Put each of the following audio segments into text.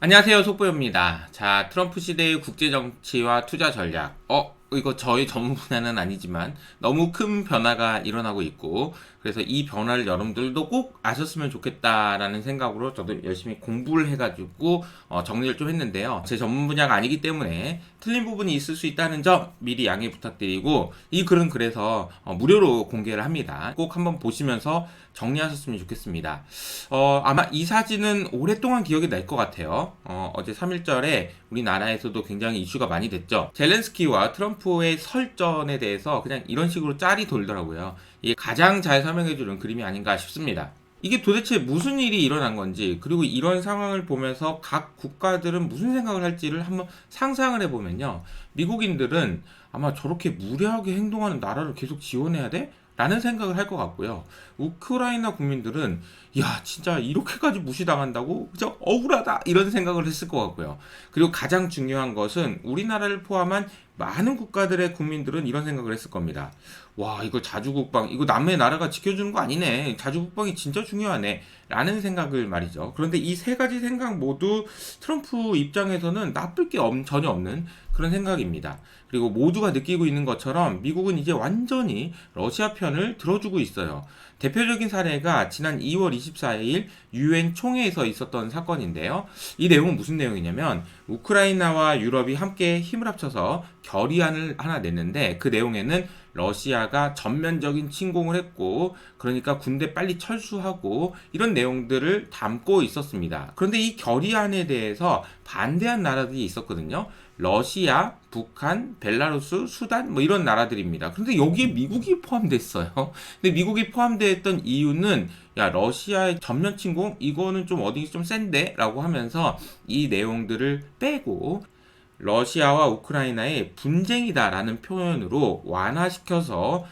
안녕하세요, 속보입니다. 자, 트럼프 시대의 국제 정치와 투자 전략. 이거 저희 전문 분야는 아니지만 너무 큰 변화가 일어나고 있고, 그래서 이 변화를 여러분들도 꼭 아셨으면 좋겠다라는 생각으로 저도 열심히 공부를 해가지고 정리를 좀 했는데요. 제 전문 분야가 아니기 때문에 틀린 부분이 있을 수 있다는 점 미리 양해 부탁드리고, 이 글은 그래서 무료로 공개를 합니다. 꼭 한번 보시면서 정리하셨으면 좋겠습니다. 아마 이 사진은 오랫동안 기억이 날 것 같아요. 어제 3.1절에 우리나라에서도 굉장히 이슈가 많이 됐죠. 젤렌스키와 트럼프의 설전에 대해서 그냥 이런 식으로 짤이 돌더라고요. 이게 가장 잘 설명해주는 그림이 아닌가 싶습니다. 이게 도대체 무슨 일이 일어난 건지, 그리고 이런 상황을 보면서 각 국가들은 무슨 생각을 할지를 한번 상상을 해보면요. 미국인들은 아마 저렇게 무례하게 행동하는 나라를 계속 지원해야 돼? 라는 생각을 할 것 같고요. 우크라이나 국민들은 야 진짜 이렇게까지 무시당한다고? 그저 억울하다 이런 생각을 했을 것 같고요. 그리고 가장 중요한 것은 우리나라를 포함한 많은 국가들의 국민들은 이런 생각을 했을 겁니다. 와 이거 자주국방 이거 남의 나라가 지켜주는 거 아니네. 자주국방이 진짜 중요하네. 라는 생각을 말이죠. 그런데 이 세 가지 생각 모두 트럼프 입장에서는 나쁠 게 전혀 없는 그런 생각입니다. 그리고 모두가 느끼고 있는 것처럼 미국은 이제 완전히 러시아 편을 들어주고 있어요. 대표적인 사례가 지난 2월 24일 유엔 총회에서 있었던 사건인데요. 이 내용은 무슨 내용이냐면 우크라이나와 유럽이 함께 힘을 합쳐서 결의안을 하나 냈는데 그 내용에는 러시아가 전면적인 침공을 했고 그러니까 군대 빨리 철수하고 이런 내용들을 담고 있었습니다. 그런데 이 결의안에 대해서 반대한 나라들이 있었거든요. 러시아, 북한, 벨라루스, 수단 뭐 이런 나라들입니다. 그런데 여기에 미국이 포함됐어요. 근데 미국이 포함됐던 이유는 야 러시아의 전면 침공 이거는 좀 어디 좀 센데 라고 하면서 이 내용들을 빼고 러시아와 우크라이나의 분쟁이다라는 표현으로 완화시켜서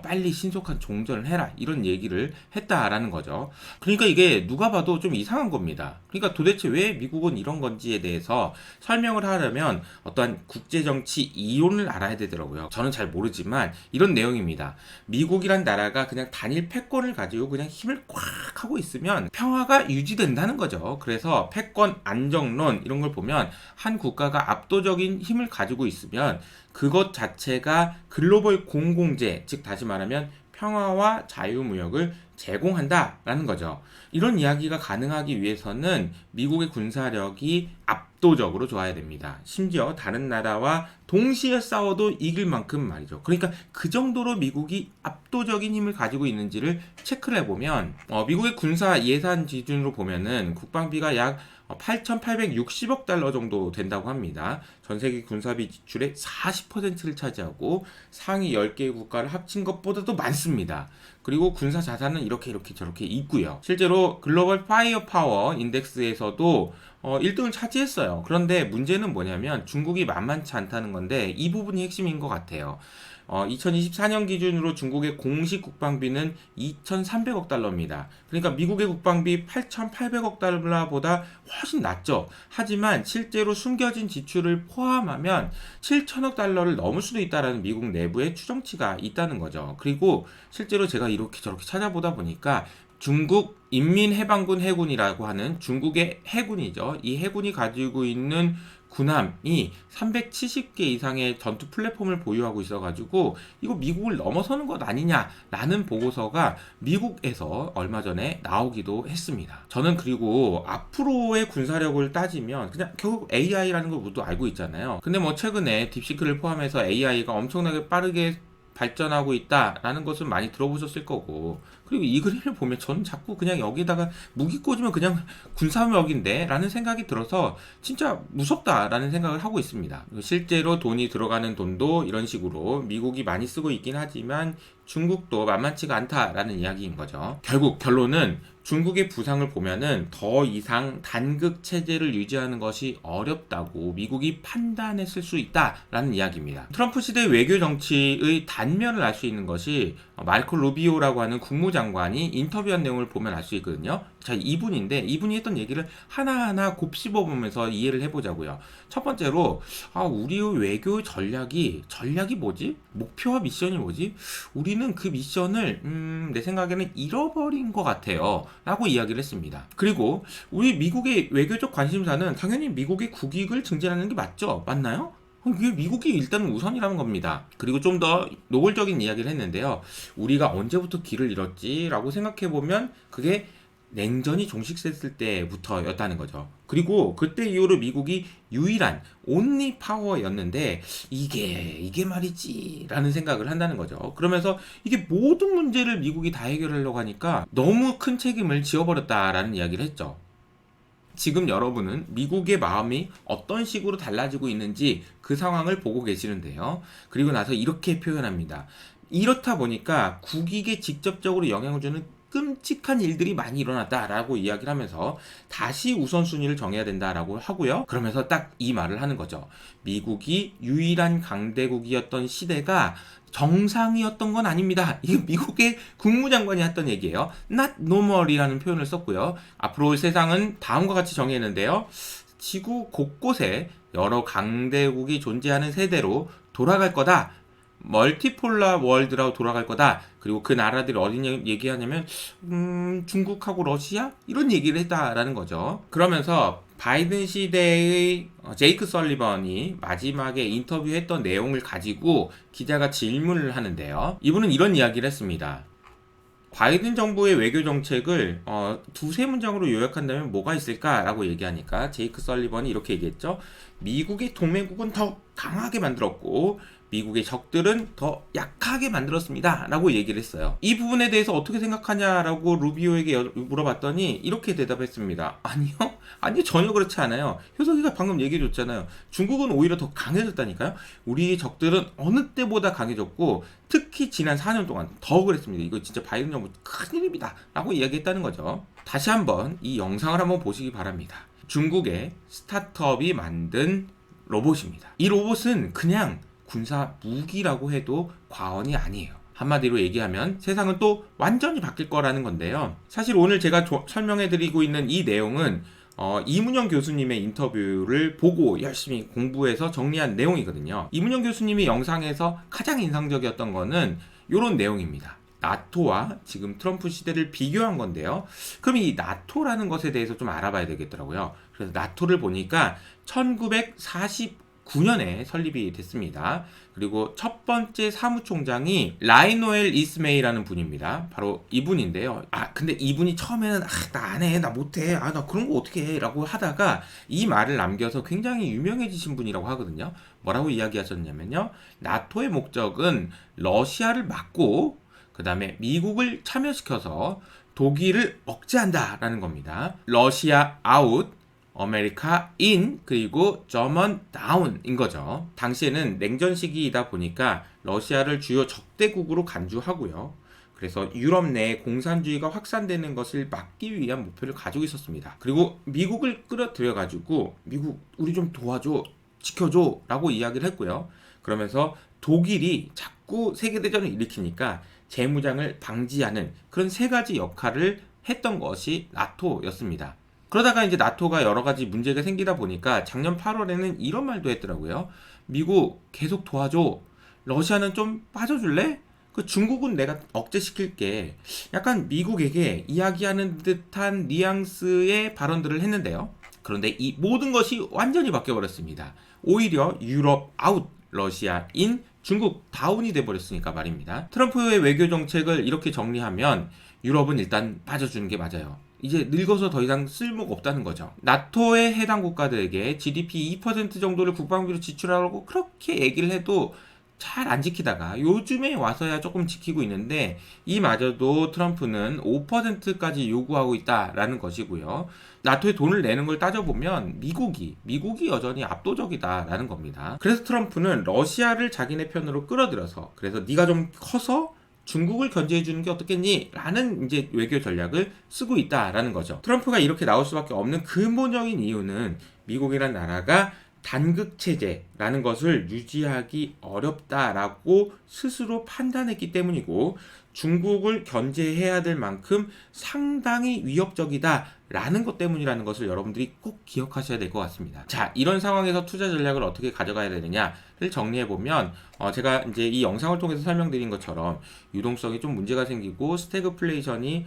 빨리 신속한 종전을 해라 이런 얘기를 했다라는 거죠. 그러니까 이게 누가 봐도 좀 이상한 겁니다. 그러니까 도대체 왜 미국은 이런 건지에 대해서 설명을 하려면 어떠한 국제정치 이론을 알아야 되더라고요. 저는 잘 모르지만 이런 내용입니다. 미국이란 나라가 그냥 단일 패권을 가지고 그냥 힘을 꽉 하고 있으면 평화가 유지된다는 거죠. 그래서 패권 안정론 이런 걸 보면 한 국가가 압도적인 힘을 가지고 있으면 그것 자체가 글로벌 공공재, 즉 다시 말하면 평화와 자유무역을 제공한다라는 거죠. 이런 이야기가 가능하기 위해서는 미국의 군사력이 압도적으로 좋아야 됩니다. 심지어 다른 나라와 동시에 싸워도 이길 만큼 말이죠. 그러니까 그 정도로 미국이 압도적인 힘을 가지고 있는지를 체크를 해보면 미국의 군사 예산 기준으로 보면은 국방비가 약 8,860억 달러 정도 된다고 합니다. 전 세계 군사비 지출의 40%를 차지하고 상위 10개의 국가를 합친 것보다도 많습니다. 그리고 군사 자산은 이렇게 저렇게 있고요. 실제로 글로벌 파이어 파워 인덱스에서도 1등을 차지했어요. 그런데 문제는 뭐냐면 중국이 만만치 않다는 건데 이 부분이 핵심인 것 같아요. 2024년 기준으로 중국의 공식 국방비는 2,300억 달러입니다. 그러니까 미국의 국방비 8,800억 달러보다 훨씬 낮죠. 하지만 실제로 숨겨진 지출을 포함하면 7천억 달러를 넘을 수도 있다는 미국 내부의 추정치가 있다는 거죠. 그리고 실제로 제가 이렇게 저렇게 찾아보다 보니까 중국 인민해방군 해군이라고 하는 중국의 해군이죠. 이 해군이 가지고 있는 군함이 370개 이상의 전투 플랫폼을 보유하고 있어가지고 이거 미국을 넘어서는 것 아니냐라는 보고서가 미국에서 얼마 전에 나오기도 했습니다. 저는 그리고 앞으로의 군사력을 따지면 그냥 결국 AI라는 걸 모두 알고 있잖아요. 근데 뭐 최근에 딥시크를 포함해서 AI가 엄청나게 빠르게 발전하고 있다라는 것은 많이 들어보셨을 거고 그리고 이 그림을 보면 저는 자꾸 그냥 여기다가 무기 꽂으면 그냥 군사력인데 라는 생각이 들어서 진짜 무섭다라는 생각을 하고 있습니다. 실제로 돈이 들어가는 돈도 이런 식으로 미국이 많이 쓰고 있긴 하지만 중국도 만만치가 않다라는 이야기인 거죠. 결국 결론은 중국의 부상을 보면은 더 이상 단극 체제를 유지하는 것이 어렵다고 미국이 판단했을 수 있다라는 이야기입니다. 트럼프 시대 외교 정치의 단면을 알 수 있는 것이 마르코 루비오라고 하는 국무장관이 인터뷰한 내용을 보면 알 수 있거든요. 자, 이분이 했던 얘기를 하나하나 곱씹어 보면서 이해를 해보자고요. 첫 번째로 우리의 외교 전략이 뭐지? 목표와 미션이 뭐지? 우리는 그 미션을 내 생각에는 잃어버린 것 같아요. 라고 이야기를 했습니다. 그리고 우리 미국의 외교적 관심사는 당연히 미국의 국익을 증진하는 게 맞죠? 맞나요? 이게 미국이 일단 우선이라는 겁니다. 그리고 좀 더 노골적인 이야기를 했는데요. 우리가 언제부터 길을 잃었지라고 생각해보면 그게 냉전이 종식됐을 때부터였다는 거죠. 그리고 그때 이후로 미국이 유일한 온리 파워였는데 이게 말이지 라는 생각을 한다는 거죠. 그러면서 이게 모든 문제를 미국이 다 해결하려고 하니까 너무 큰 책임을 지어버렸다라는 이야기를 했죠. 지금 여러분은 미국의 마음이 어떤 식으로 달라지고 있는지 그 상황을 보고 계시는데요. 그리고 나서 이렇게 표현합니다. 이렇다 보니까 국익에 직접적으로 영향을 주는 끔찍한 일들이 많이 일어났다라고 이야기를 하면서 다시 우선순위를 정해야 된다라고 하고요. 그러면서 딱 이 말을 하는 거죠. 미국이 유일한 강대국이었던 시대가 정상이었던 건 아닙니다. 이게 미국의 국무장관이 했던 얘기예요. Not normal이라는 표현을 썼고요. 앞으로 세상은 다음과 같이 정의했는데요. 지구 곳곳에 여러 강대국이 존재하는 세대로 돌아갈 거다. 멀티폴라 월드라고 돌아갈 거다. 그리고 그 나라들이 어디 얘기하냐면 중국하고 러시아? 이런 얘기를 했다라는 거죠. 그러면서 바이든 시대의 제이크 설리번이 마지막에 인터뷰했던 내용을 가지고 기자가 질문을 하는데요. 이분은 이런 이야기를 했습니다. 바이든 정부의 외교 정책을 두세 문장으로 요약한다면 뭐가 있을까라고 얘기하니까 제이크 설리번이 이렇게 얘기했죠. 미국의 동맹국은 더 강하게 만들었고 미국의 적들은 더 약하게 만들었습니다 라고 얘기를 했어요. 이 부분에 대해서 어떻게 생각하냐라고 루비오에게 물어봤더니 이렇게 대답했습니다. 아니요 전혀 그렇지 않아요. 효석이가 방금 얘기해 줬잖아요. 중국은 오히려 더 강해졌다니까요. 우리 적들은 어느 때보다 강해졌고 특히 지난 4년 동안 더 그랬습니다. 이거 진짜 바이든 정부 큰일입니다 라고 이야기했다는 거죠. 다시 한번 이 영상을 한번 보시기 바랍니다. 중국의 스타트업이 만든 로봇입니다. 이 로봇은 그냥 군사 무기라고 해도 과언이 아니에요. 한마디로 얘기하면 세상은 또 완전히 바뀔 거라는 건데요. 사실 오늘 제가 설명해드리고 있는 이 내용은 이문영 교수님의 인터뷰를 보고 열심히 공부해서 정리한 내용이거든요. 이문영 교수님이 영상에서 가장 인상적이었던 거는 이런 내용입니다. 나토와 지금 트럼프 시대를 비교한 건데요. 그럼 이 나토라는 것에 대해서 좀 알아봐야 되겠더라고요. 그래서 나토를 보니까 1949년에 설립이 됐습니다. 그리고 첫 번째 사무총장이 라이노엘 이스메이라는 분입니다. 바로 이분인데요. 근데 이분이 처음에는 나 안 해, 나 못해, 나 그런 거 어떻게 해 라고 하다가 이 말을 남겨서 굉장히 유명해지신 분이라고 하거든요. 뭐라고 이야기하셨냐면요. 나토의 목적은 러시아를 막고 그 다음에 미국을 참여시켜서 독일을 억제한다라는 겁니다. 러시아 아웃, 아메리카 인, 그리고 저먼 다운인 거죠. 당시에는 냉전 시기이다 보니까 러시아를 주요 적대국으로 간주하고요. 그래서 유럽 내에 공산주의가 확산되는 것을 막기 위한 목표를 가지고 있었습니다. 그리고 미국을 끌어들여 가지고 미국 우리 좀 도와줘, 지켜줘 라고 이야기를 했고요. 그러면서 독일이 자꾸 세계대전을 일으키니까 재무장을 방지하는 그런 세 가지 역할을 했던 것이 나토였습니다. 그러다가 이제 나토가 여러 가지 문제가 생기다 보니까 작년 8월에는 이런 말도 했더라고요. 미국 계속 도와줘. 러시아는 좀 빠져줄래? 그 중국은 내가 억제시킬게. 약간 미국에게 이야기하는 듯한 뉘앙스의 발언들을 했는데요. 그런데 이 모든 것이 완전히 바뀌어버렸습니다. 오히려 유럽 아웃, 러시아 인, 중국 다운이 돼버렸으니까 말입니다. 트럼프의 외교 정책을 이렇게 정리하면 유럽은 일단 빠져주는 게 맞아요. 이제 늙어서 더 이상 쓸모가 없다는 거죠. 나토의 해당 국가들에게 GDP 2% 정도를 국방비로 지출하라고 그렇게 얘기를 해도 잘 안 지키다가 요즘에 와서야 조금 지키고 있는데 이마저도 트럼프는 5%까지 요구하고 있다라는 것이고요. 나토에 돈을 내는 걸 따져보면 미국이 여전히 압도적이다라는 겁니다. 그래서 트럼프는 러시아를 자기네 편으로 끌어들여서 그래서 네가 좀 커서 중국을 견제해 주는 게 어떻겠니? 라는 이제 외교 전략을 쓰고 있다라는 거죠. 트럼프가 이렇게 나올 수밖에 없는 근본적인 이유는 미국이란 나라가 단극 체제라는 것을 유지하기 어렵다라고 스스로 판단했기 때문이고 중국을 견제해야 될 만큼 상당히 위협적이다 라는 것 때문이라는 것을 여러분들이 꼭 기억하셔야 될 것 같습니다. 자, 이런 상황에서 투자 전략을 어떻게 가져가야 되느냐를 정리해보면, 제가 이제 이 영상을 통해서 설명드린 것처럼 유동성이 좀 문제가 생기고 스태그플레이션이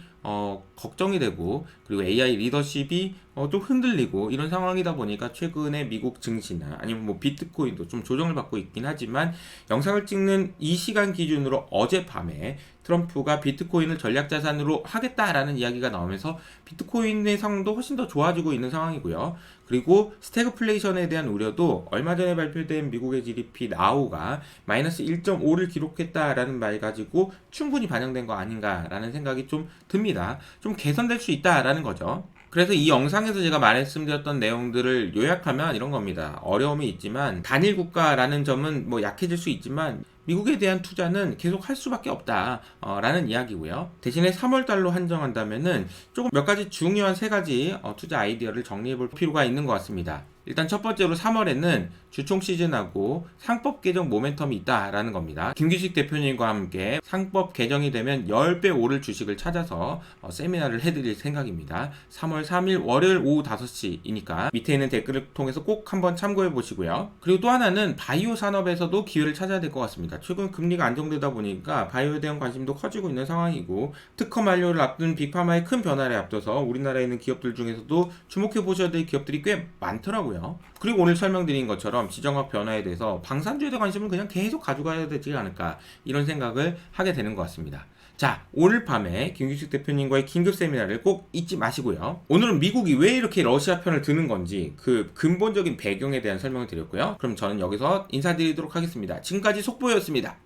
걱정이 되고, 그리고 AI 리더십이 좀 흔들리고 이런 상황이다 보니까 최근에 미국 증시나 아니면 뭐 비트코인도 좀 조정을 받고 있긴 하지만, 영상을 찍는 이 시간 기준으로 어젯밤에 트럼프가 비트코인을 전략자산으로 하겠다라는 이야기가 나오면서 비트코인의 상황도 훨씬 더 좋아지고 있는 상황이고요. 그리고 스태그플레이션에 대한 우려도 얼마 전에 발표된 미국의 GDP 나우가 마이너스 1.5를 기록했다라는 말 가지고 충분히 반영된 거 아닌가라는 생각이 좀 듭니다. 좀 개선될 수 있다라는 거죠. 그래서 이 영상에서 제가 말씀드렸던 내용들을 요약하면 이런 겁니다. 어려움이 있지만 단일 국가라는 점은 뭐 약해질 수 있지만 미국에 대한 투자는 계속 할 수밖에 없다 라는 이야기고요. 대신에 3월달로 한정한다면은 조금 몇 가지 중요한 3가지 투자 아이디어를 정리해 볼 필요가 있는 것 같습니다. 일단 첫 번째로 3월에는 주총 시즌하고 상법 개정 모멘텀이 있다라는 겁니다. 김규식 대표님과 함께 상법 개정이 되면 10배 오를 주식을 찾아서 세미나를 해드릴 생각입니다. 3월 3일 월요일 오후 5시이니까 밑에 있는 댓글을 통해서 꼭 한번 참고해 보시고요. 그리고 또 하나는 바이오 산업에서도 기회를 찾아야 될 것 같습니다. 최근 금리가 안정되다 보니까 바이오에 대한 관심도 커지고 있는 상황이고, 특허 만료를 앞둔 빅파마의 큰 변화를 앞둬서 우리나라에 있는 기업들 중에서도 주목해 보셔야 될 기업들이 꽤 많더라고요. 그리고 오늘 설명드린 것처럼 지정학 변화에 대해서 방산주에 대한 관심을 그냥 계속 가져가야 되지 않을까, 이런 생각을 하게 되는 것 같습니다. 자, 오늘 밤에 김규식 대표님과의 긴급 세미나를 꼭 잊지 마시고요. 오늘은 미국이 왜 이렇게 러시아 편을 드는 건지 그 근본적인 배경에 대한 설명을 드렸고요. 그럼 저는 여기서 인사드리도록 하겠습니다. 지금까지 속보였습니다.